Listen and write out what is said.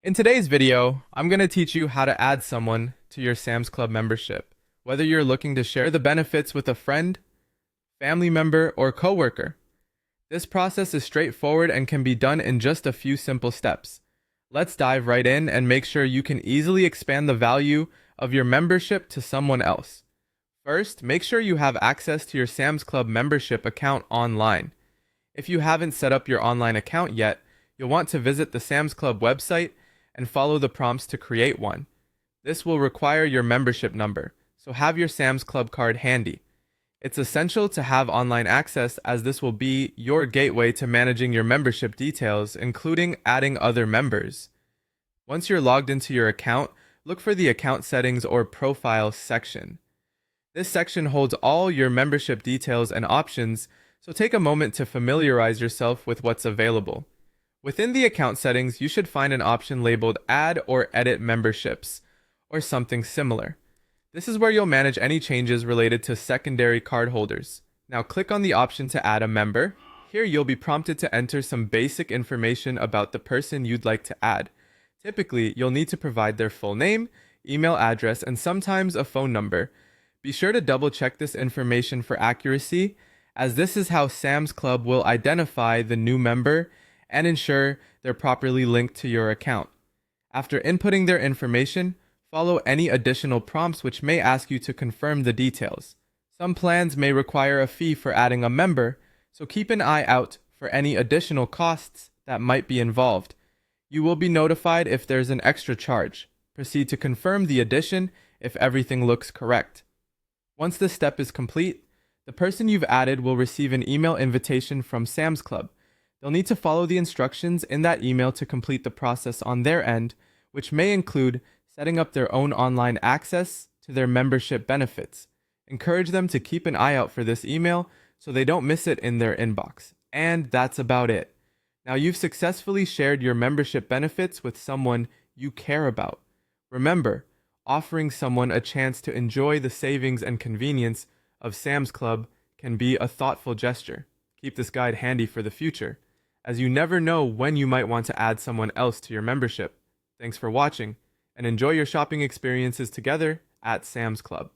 In today's video, I'm going to teach you how to add someone to your Sam's Club membership, whether you're looking to share the benefits with a friend, family member, or coworker. This process is straightforward and can be done in just a few simple steps. Let's dive right in and make sure you can easily expand the value of your membership to someone else. First, make sure you have access to your Sam's Club membership account online. If you haven't set up your online account yet, you'll want to visit the Sam's Club website and follow the prompts to create one. This will require your membership number, so have your Sam's Club card handy. It's essential to have online access as this will be your gateway to managing your membership details, including adding other members. Once you're logged into your account, look for the Account Settings or Profiles section. This section holds all your membership details and options, so take a moment to familiarize yourself with what's available. Within the account settings, you should find an option labeled Add or Edit Memberships, or something similar. This is where you'll manage any changes related to secondary cardholders. Now click on the option to add a member. Here you'll be prompted to enter some basic information about the person you'd like to add. Typically, you'll need to provide their full name, email address, and sometimes a phone number. Be sure to double check this information for accuracy, as this is how Sam's Club will identify the new member and ensure they're properly linked to your account. After inputting their information, follow any additional prompts which may ask you to confirm the details. Some plans may require a fee for adding a member, so keep an eye out for any additional costs that might be involved. You will be notified if there's an extra charge. Proceed to confirm the addition if everything looks correct. Once this step is complete, the person you've added will receive an email invitation from Sam's Club. They'll need to follow the instructions in that email to complete the process on their end, which may include setting up their own online access to their membership benefits. Encourage them to keep an eye out for this email so they don't miss it in their inbox. And that's about it. Now you've successfully shared your membership benefits with someone you care about. Remember, offering someone a chance to enjoy the savings and convenience of Sam's Club can be a thoughtful gesture. Keep this guide handy for the future, as you never know when you might want to add someone else to your membership. Thanks for watching, and enjoy your shopping experiences together at Sam's Club.